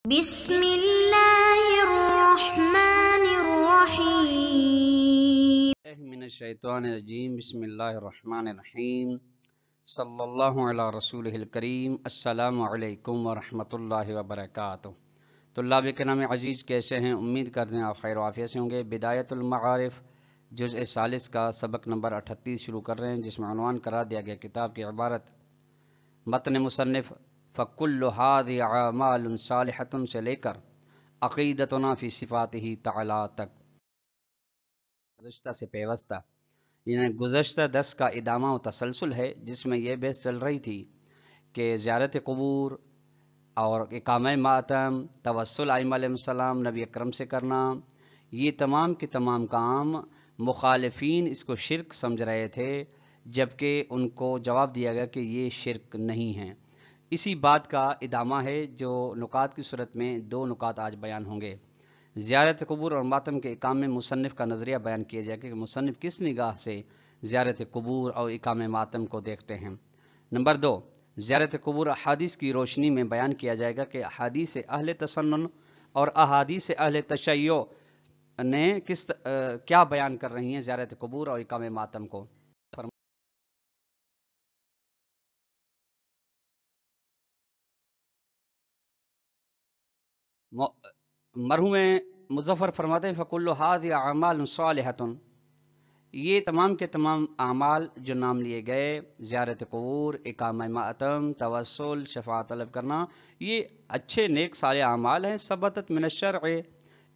بسم اللہ الرحمن الرحیم من الشیطان الرجیم بسم اللہ الرحمن الرحیم صلی اللہ علی رسولہ الکریم السلام علیکم ورحمۃ اللہ وبرکاتہ۔ طلاب کرام عزیز کیسے ہیں؟ امید کرتے ہیں آپ خیر و عافیت سے ہوں گے۔ بدایت المعارف جزء ثالث کا سبق نمبر 38 شروع کر رہے ہیں، جس میں عنوان قرار دیا گیا کتاب کی عبارت متن مصنف فَكُلُّ هَذِهِ أَعْمَالٌ صَالِحَةٌ سے لے کر عقیدتنا فی صفاتہ تعالی تک گزشتہ سے پیوستہ، یعنی گزشتہ 10 کا ادامہ و تسلسل ہے، جس میں یہ بحث چل رہی تھی کہ زیارت قبور اور اقامہ ماتم، توسل ائمہ علیہ السلام نبی اکرم سے کرنا، یہ تمام کے تمام کام مخالفین اس کو شرک سمجھ رہے تھے، جبکہ ان کو جواب دیا گیا کہ یہ شرک نہیں ہے۔ اسی بات کا ادامہ ہے جو نکات کی صورت میں 2 نکات آج بیان ہوں گے۔ زیارت قبور اور ماتم کے اقامہ مصنف کا نظریہ بیان کیا جائے کہ مصنف کس نگاہ سے زیارت قبور اور اقامہ ماتم کو دیکھتے ہیں۔ نمبر 2، زیارت قبور احادیث کی روشنی میں بیان کیا جائے گا کہ احادیث اہل تسنن اور احادیث اہل تشیع نے کیا بیان کر رہی ہیں زیارت قبور اور اقامہ ماتم کو۔ مرحوم مظفر فرماتے ہیں فَكُلُّ هَذِهِ أَعْمَالٌ صَالِحَةٌ، یہ تمام کے تمام اعمال جو نام لیے گئے، زیارت قبور، اقامہ ماتم، توسل، شفاعت طلب کرنا، یہ اچھے نیک صالح اعمال ہیں۔ ثبتت من الشرع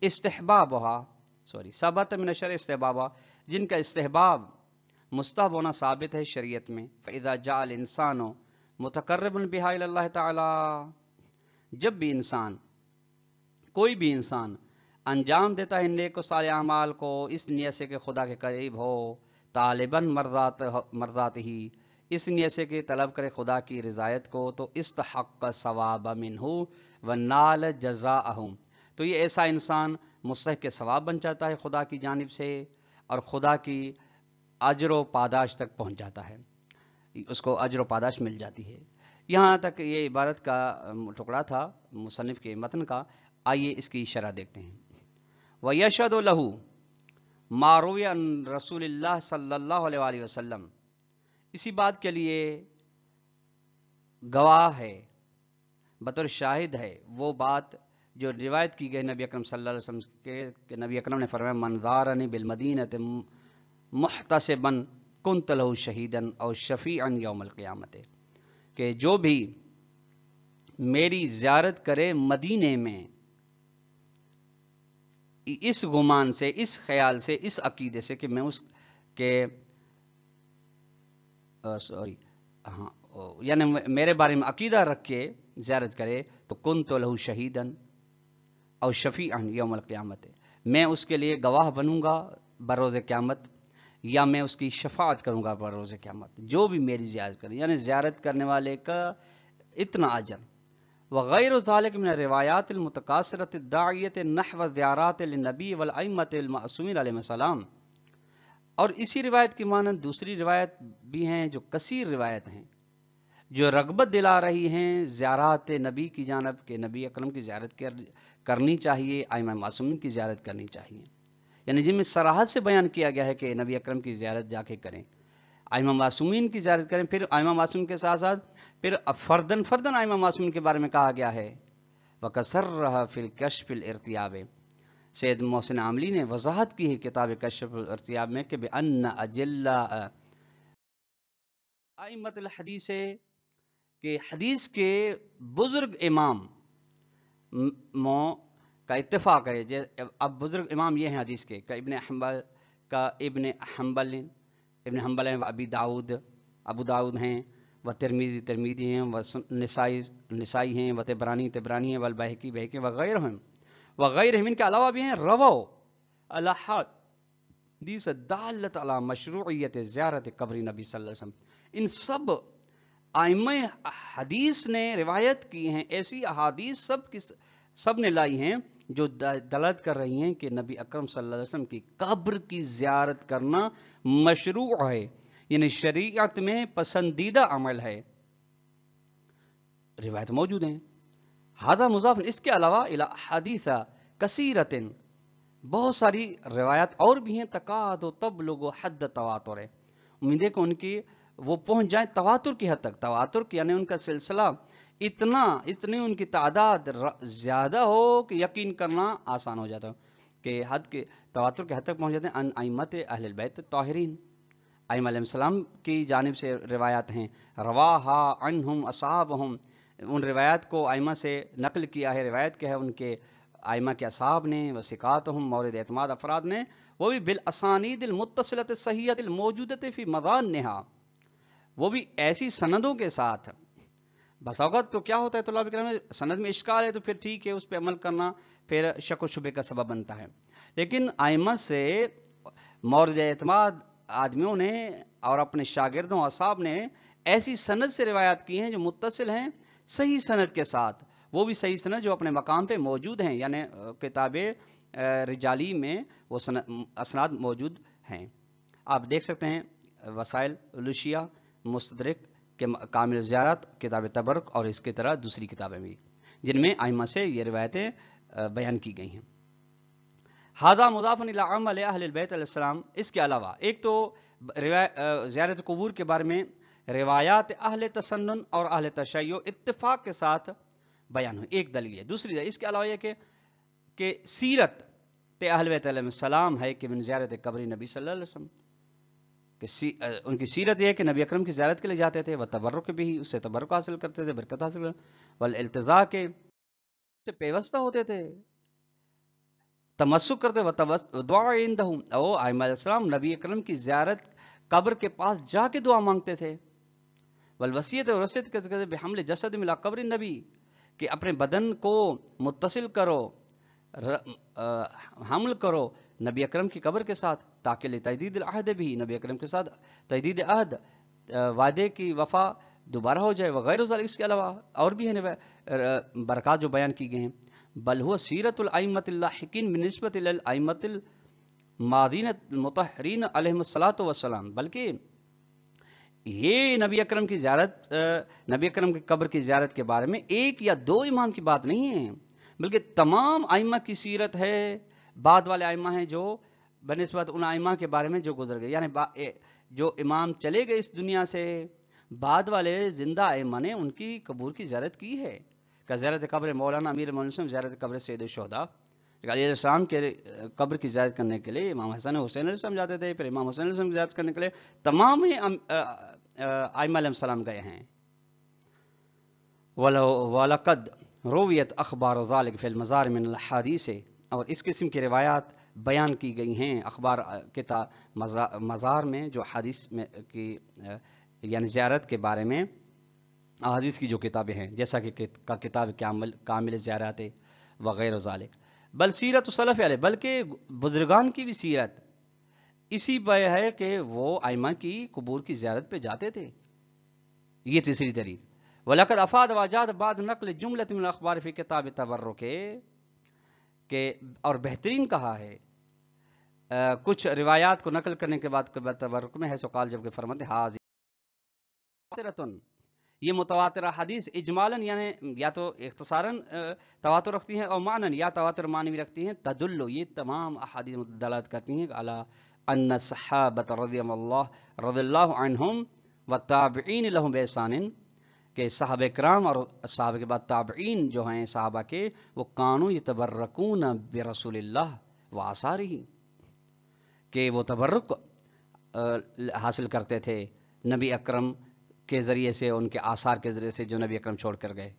استحبابها، جن کا استحباب مستحب ہونا ثابت ہے شریعت میں۔ فَإِذَا جَاءَ الْإِنسَانُ مُتَقَرِّبًا بِهَا إِلَى اللَّهِ تَعَالَى، جب بھی کوئی بھی انسان انجام دیتا ہے نیک و صالح اعمال کو اس نیت سے کہ خدا کے قریب ہو، طالباً مرضات ہی، اس نیت سے کہ طلب کرے خدا کی رضایت کو، تو استحق ثواب منہ ونال جزاءہ، تو یہ ایسا انسان مستحق ثواب بن جاتا ہے خدا کی جانب سے، اور خدا کی اجر و پاداش تک پہنچ جاتا ہے، اس کو اجر و پاداش مل جاتی ہے۔ یہاں تک یہ عبارت کا ٹکڑا تھا مصنف کے متن کا۔ آئیے اس کی شرح دیکھتے ہیں۔ وَيَشْهَدُ لَهُ مَا رُوِيَ عَنْ رَسُولِ اللَّهِ صلی اللہ علیہ وآلہ وسلم، اسی بات کے لیے گواہ ہے، بطور شاہد ہے وہ بات جو روایت کی گئی نبی اکرم صلی اللہ علیہ وسلم کے، کہ نبی اکرم نے فرمایا من زارنی بالمدینۃ محتسبا کنت لہ شہیدا او شفیعا یوم القیامت، کہ جو بھی میری زیارت کرے مدینے میں اس گمان سے، اس خیال سے، اس عقیدے سے کہ میں اس کے یعنی میرے بارے میں عقیدہ رکھ کے زیارت کرے، تو کنت لہ شہیدا او شفیعا یوم القیامت، میں اس کے لیے گواہ بنوں گا بروز قیامت، یا میں اس کی شفاعت کروں گا بروز قیامت، جو بھی میری زیارت کرے، یعنی زیارت کرنے والے کا اتنا اجر۔ وغیر ذلك من الروایات المتکاثرۃ الداعیۃ نحو زیارات للنبی والائمۃ المعصومین علیہم السلام، اور اسی روایت کی مانند دوسری روایت بھی ہیں جو کثیر روایت ہیں جو رغبت دلا رہی ہیں زیارات نبی کی جانب، کہ نبی اکرم کی زیارت کرنی چاہیے، ائمہ معصومین کی زیارت کرنی چاہیے، یعنی جن میں صراحت سے بیان کیا گیا ہے کہ نبی اکرم کی زیارت جا کے کریں، ائمہ معصومین کی زیارت کریں۔ پھر ائمہ معصومین کے ساتھ ساتھ پھر فردن ائمہ معصومین کے بارے میں کہا گیا ہے۔ وَكَسَرَّهَا فِي الْكَشْفِ الْإِرْتِيَابِ، سید محسن عاملی نے وضاحت کی ہے کتاب کشف الارتیاب میں کہ بِأَنَّ أَجِلَّاءَ ائمۃ الحدیث، کہ حدیث کے بزرگ امام کا اتفاق ہے۔ اب بزرگ امام یہ ہیں حدیث کے، کہ ابن حنبل ہیں، ابو داؤد ہیں، و ترمذی ہیں، و نسائی ہیں، و تبرانی ہیں، والبیہقی وغیرہ ان کے علاوہ بھی ہیں۔ رووا الاحادیث الدالۃ علی مشروعیت زیارت قبر نبی صلی اللہ علیہ وسلم، ان سب ائمہ حدیث نے روایت کی ہیں، ایسی احادیث سب نے لائی ہیں جو دلالت کر رہی ہیں کہ نبی اکرم صلی اللہ علیہ وسلم کی قبر کی زیارت کرنا مشروع ہے، یعنی شریعت میں پسندیدہ عمل ہے۔ روایت موجود ہیں، ہادہ مضاف، اس کے علاوہ الی حدیث کثیرۃ، بہت ساری روایات اور بھی ہیں، تکاد و تبلغ حد تواتر ہے، امید ہے کہ ان کی وہ پہنچ جائیں تواتر کی حد تک، تواتر کی یعنی ان کا سلسلہ اتنی ان کی تعداد زیادہ ہو کہ یقین کرنا آسان ہو جاتا ہو، کہ حد کے تواتر کے حد تک پہنچ جاتے ہیں۔ ان ائمت اہل البیت طاہرین، ائمہ علیہ السلام کی جانب سے روایات ہیں، رواہا عنہم اصحابہم، ان روایات کو ائمہ سے نقل کیا ہے، روایت کیا ہے ان کے ائمہ کے اصحاب نے، وثقاتہم مورد اعتماد افراد نے، وہ بھی بالاسانید المتصلۃ الصحیحۃ الموجودۃ فی مضانها، وہ بھی ایسی سندوں کے ساتھ۔ بس اوقات تو کیا ہوتا ہے طلاب کرام، سند میں اشکال ہے تو پھر ٹھیک ہے، اس پہ عمل کرنا پھر شک و شبے کا سبب بنتا ہے، لیکن ائمہ سے مورد اعتماد آدمیوں نے اور اپنے شاگردوں اصحاب نے ایسی سند سے روایات کی ہیں جو متصل ہیں صحیح سند کے ساتھ، وہ بھی صحیح سند جو اپنے مقام پہ موجود ہیں، یعنی کتاب رجالی میں وہ اسناد موجود ہیں۔ آپ دیکھ سکتے ہیں وسائل لوشیہ، مستدرک کے کامل زیارت، کتاب تبرک، اور اس کی طرح دوسری کتابیں بھی جن میں ائمہ سے یہ روایتیں بیان کی گئی ہیں۔ ہذا مضاف الی عمل اہل البیت علیہ السلام، اس کے علاوہ ایک تو زیارت قبور کے بارے میں روایات اہل تسنن اور اہل تشیع اتفاق کے ساتھ بیان ہوئی، ایک دلیل ہے۔ دوسری دلیل اس کے علاوہ یہ کہ سیرت اہل بیت علیہ السلام ہے کہ من زیارت قبر نبی صلی اللہ علیہ وسلم، کہ ان کی سیرت یہ ہے کہ نبی اکرم کی زیارت کے لیے جاتے تھے، وہ تبرک بھی، اس سے تبرک حاصل کرتے تھے، برکت حاصل کرتے، والالتزاء کے سے پیوستہ ہوتے تھے، تمسک کرتے، دعا عندہم، او ائمہ علیہ السلام نبی اکرم کی زیارت قبر کے پاس جا کے دعا مانگتے تھے، والوصیت اور وصیت کرتے تھے بحمل جسد الی قبر النبی، کہ اپنے بدن کو متصل کرو، حمل کرو نبی اکرم کی قبر کے ساتھ، تاکہ لتجدید العہد بھی، نبی اکرم کے ساتھ تجدید عہد، وعدے کی وفا دوبارہ ہو جائے، وغیرہ ذالک، اس کے علاوہ اور بھی ہیں برکات جو بیان کی گئے ہیں۔ بل ہوا سیرت الائمۃ اللاحقین بنسبت الی الائمۃ الماضین المطہرین علیہم الصلاۃ والسلام، بلکہ یہ نبی اکرم کی زیارت، نبی اکرم کی قبر کی زیارت کے بارے میں ایک یا دو امام کی بات نہیں ہے، بلکہ تمام ائمہ کی سیرت ہے، بعد والے ائمہ ہیں جو بنسبت ان ائمہ کے بارے میں جو گزر گئے، یعنی جو امام چلے گئے اس دنیا سے، بعد والے زندہ ائمہ نے ان کی قبور کی زیارت کی ہے، کہ زیارت قبر مولانا امیر المومنین، زیارت قبر سید الشہداء علیہ السلام کے قبر کی زیارت کرنے کے لیے امام حسن حسین علیہ السلام جاتے تھے، پھر امام حسین علیہ السلام کی زیارت کرنے کے لیے تمام ائمہ علیہ السلام گئے ہیں۔ وَلَقَدْ رویت اخبار ذالک فی المزار من الحادیث، اور اس قسم کی روایات بیان کی گئی ہیں اخبار کتاب مزار میں، جو حدیث میں کی یعنی زیارت کے بارے میں احادیث کی جو کتابیں ہیں، جیسا کہ کتاب کامل زیارات وغیرہ ذالک، بل سیرت سلف علیہ، بلکہ بزرگان کی بھی سیرت اسی پہ ہے کہ وہ ائمہ کی قبور کی زیارت پہ جاتے تھے۔ یہ تیسری طریق، وَلَقَدْ أَفَادَ وَأَجَادَ بَعْدُ نَقْلِ جُمْلَةٍ مِنَ الْأَخْبَارِ فِي كِتَابِ التَّبَرُّكِ، کہ اور بہترین کہا ہے کچھ روایات کو نقل کرنے کے بعد تبرک میں ہے، سقال جب کہ فرماتے حاضر یہ متواترہ حدیث اجمالاً یعنی یا تو اختصاراً تواتر رکھتی ہیں، اور معنی یا تواتر معنی بھی رکھتی ہیں، تدل، یہ تمام احادیث دلالت کرتی ہیں علی ان الصحابۃ رضی اللہ عنہم والتابعین لہم بإحسان، کہ صحابہ کرام اور صحابہ کے بعد تابعین جو ہیں صحابہ کے، وہ کانوا یتبرکون برسول اللہ وآثارہ، کہ وہ تبرک حاصل کرتے تھے نبی اکرم کے ذریعے سے، ان کے آثار کے ذریعے سے جو نبی اکرم چھوڑ کر گئے،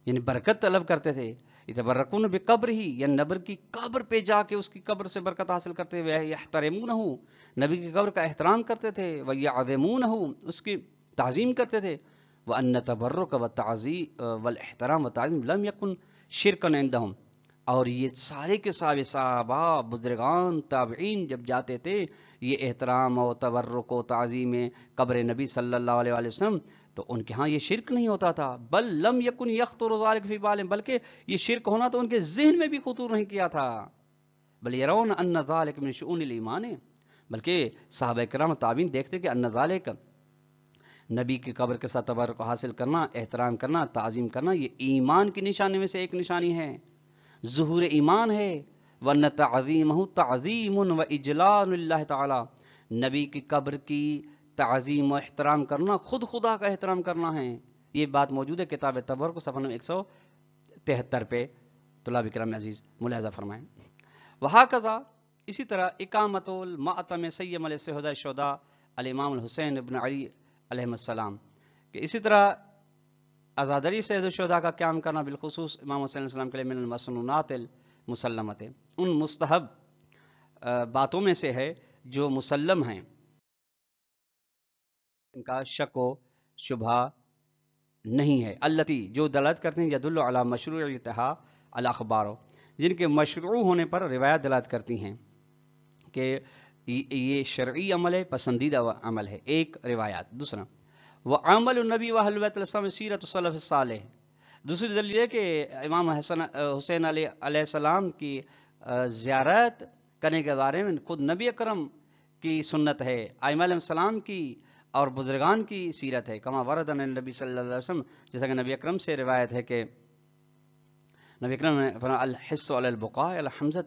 یعنی برکت طلب کرتے تھے۔ یتبرکون بقبر ہی، یعنی نبی کی قبر پہ جا کے اس کی قبر سے برکت حاصل کرتے ہوئے، یحترمونہ، نبی کی قبر کا احترام کرتے تھے، ویعظمونہ، اس کی تعظیم کرتے تھے، وان تبرک والتعظیم والاحترام والتعظیم لم یکن شرکا عندہم، اور یہ سارے کے سارے صحابہ، بزرگان، تابعین جب جاتے تھے یہ احترام و تبرک و تعظیم قبر نبی صلی اللہ علیہ وسلم، تو ان کے ہاں یہ شرک نہیں ہوتا تھا، بل لم یکن یخطر ذلک فی بالہم، بلکہ یہ شرک ہونا تو ان کے ذہن میں بھی خطور نہیں کیا تھا، بل یرون ان ذلک من شؤون الایمان، بلکہ صحابہ کرام و تابعین دیکھتے کہ ان ذلک نبی کی قبر کے ساتھ تبرک حاصل کرنا، احترام کرنا، تعظیم کرنا، یہ ایمان کی نشانی میں سے ایک نشانی ہے، ظہور ایمان ہے۔ وَأَنَّ تَعْظِيمَهُ تَعْظِيمٌ وَإِجْلَالٌ لِلَّهِ تعالی، نبی کی قبر کی تعظیم و احترام کرنا خود خدا کا احترام کرنا ہے۔ یہ بات موجود ہے کتاب تبرک صفحہ نمبر 173 پہ، طلاب کرام عزیز ملاحظہ فرمائیں۔ وہکذا اسی طرح اقامت المعتم سیم علیہ شہداء الشہداء الامام الحسین ابن علی علیہ السلام، کہ اسی طرح عزاداری سید الشہداء کا قیام کرنا بالخصوص امام حسین علیہ السلام کے لیے من المسنونات المسلمت، ان مستحب باتوں میں سے ہے جو مسلم ہیں، ان کا شک و شبہ نہیں ہے، التی جو دلالت کرتے ہیں یدل علی مشروعیتہا الاخبار، جن کے مشروع ہونے پر روایت دلالت کرتی ہیں کہ یہ شرعی عمل ہے، پسندیدہ عمل ہے، ایک روایات۔ دوسرا وعمل النبی واہل بیت الاسلام سیرت السلف الصالح، دوسری دلیل ہے کہ امام حسین علیہ السلام کی زیارت کرنے کے بارے میں خود نبی اکرم کی سنت ہے، ائمہ علیہ السلام کی اور بزرگان کی سیرت ہے، کما ورد عن النبی صلی اللہ علیہ وسلم، جیسا کہ نبی اکرم سے روایت ہے کہ نبی اکرم نے فرمایا الحث علی البقاء علی حمزہ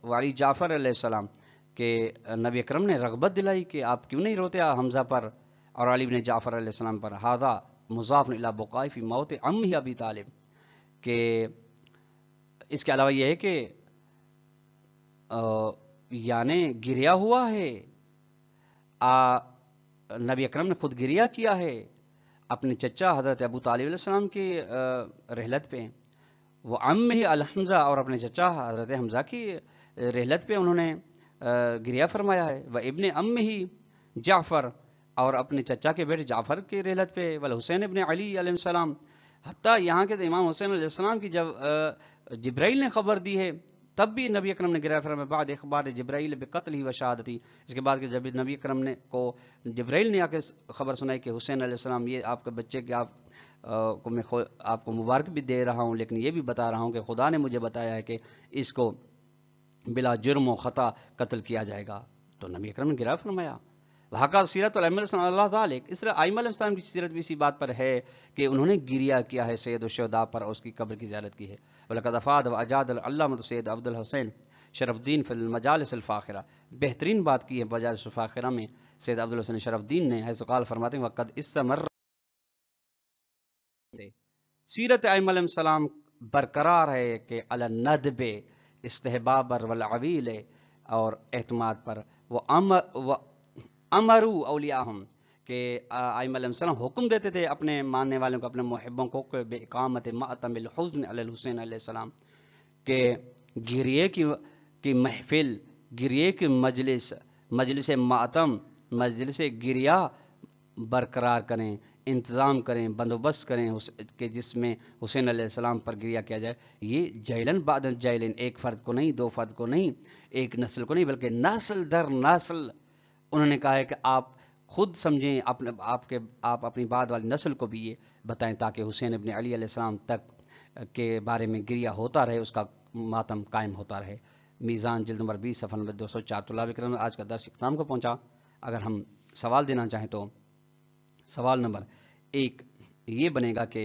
وعلی جعفر علیہ السلام، کہ نبی اکرم نے رغبت دلائی کہ آپ کیوں نہیں روتے حمزہ پر اور علی بن جعفر علیہ السلام پر، ھذا مضاف الی بقاء فی موت عمہ ابی طالب، کہ اس کے علاوہ یہ ہے کہ یعنی گریا ہوا ہے، نبی اکرم نے خود گریا کیا ہے اپنے چچا حضرت ابو طالب علیہ السلام کی رحلت پہ، وہ عمہ الحمزہ، اور اپنے چچا حضرت حمزہ کی رحلت پہ انہوں نے گریا فرمایا ہے، وہ ابن عمہ جعفر، اور اپنے چچا کے بیٹے جعفر کی رحلت پہ، والحسین ابن علی علیہ السلام، حتیٰ یہاں کے امام حسین علیہ السلام کی جب جبرائیل نے خبر دی ہے تب بھی نبی اکرم نے گریا فرمایا، بعد اخبار جبرائیل بقتلہ و شہادتی، اس کے بعد کہ جب نبی اکرم نے کو جبرائیل نے آ کے خبر سنائی کہ حسین علیہ السلام یہ آپ کے بچے کے آپ کو مبارک بھی دے رہا ہوں، لیکن یہ بھی بتا رہا ہوں کہ خدا نے مجھے بتایا ہے کہ اس کو بلا جرم و خطا قتل کیا جائے گا، تو نبی اکرم نے گریا فرمایا۔ وہاں سیرت الائمہ صلی اللہ تعالی، اس طرح ائمہ علیہ السلام کی سیرت بھی اسی بات پر ہے کہ انہوں نے گریا کیا ہے سید الشہداء پر اور اس کی قبر کی زیارت کی ہے۔ وَلَقَدْ أَفَادَ وَأَجَادَ الْعَلَّامَةُ سید عبد الحسین شرف الدین فی المجالس الفاخرہ، بہترین بات کی ہے مجالس الفاخرہ میں سید عبد الحسین شرف الدین نے، حیث قال فرماتے ہیں وَقَدْ اِسْتَمَرَّ، سیرت ائمہ علیہ السلام برقرار ہے کہ علی الندب، استحباب پر، والعویل، اور اعتماد پر، وہ امروا اولیاءہم، کہ ائمہ علیہ السلام حکم دیتے تھے اپنے ماننے والوں کو، اپنے محبوں کو، کہ بإقامت مأتم الحزن علی الحسین علیہ السلام، کہ گریے کی محفل، گریے کی مجلس ماتم، مجلس گریا برقرار کریں، انتظام کریں، بندوبست کریں کہ جس میں حسین علیہ السلام پر گریا کیا جائے۔ یہ جیلن بعد جیلن، ایک فرد کو نہیں، دو فرد کو نہیں، ایک نسل کو نہیں، بلکہ نسل در نسل انہوں نے کہا ہے کہ آپ خود سمجھیں، آپ اپنی بعد والی نسل کو بھی یہ بتائیں تاکہ حسین ابن علی علیہ السلام تک کے بارے میں گریا ہوتا رہے، اس کا ماتم قائم ہوتا رہے۔ میزان جلد نمبر 20 صفحہ نمبر 204۔ طلاب کرام، آج کا درس اختتام کو پہنچا۔ اگر ہم سوال دینا چاہیں تو سوال نمبر 1 یہ بنے گا کہ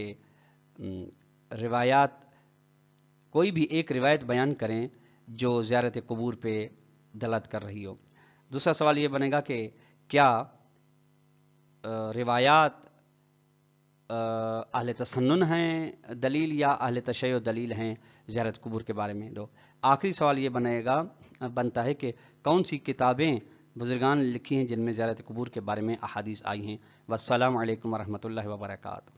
روایات، کوئی بھی ایک روایت بیان کریں جو زیارت قبور پہ دلالت کر رہی ہو۔ دوسرا سوال یہ بنے گا کہ کیا روایات اہل تسنن ہیں دلیل یا اہل تشیع دلیل ہیں زیارت قبور کے بارے میں؟ دو۔ آخری سوال یہ بنتا ہے کہ کون سی کتابیں بزرگان نے لکھی ہیں جن میں زیارت قبور کے بارے میں احادیث آئی ہیں۔ والسلام علیکم ورحمۃ اللہ وبرکاتہ۔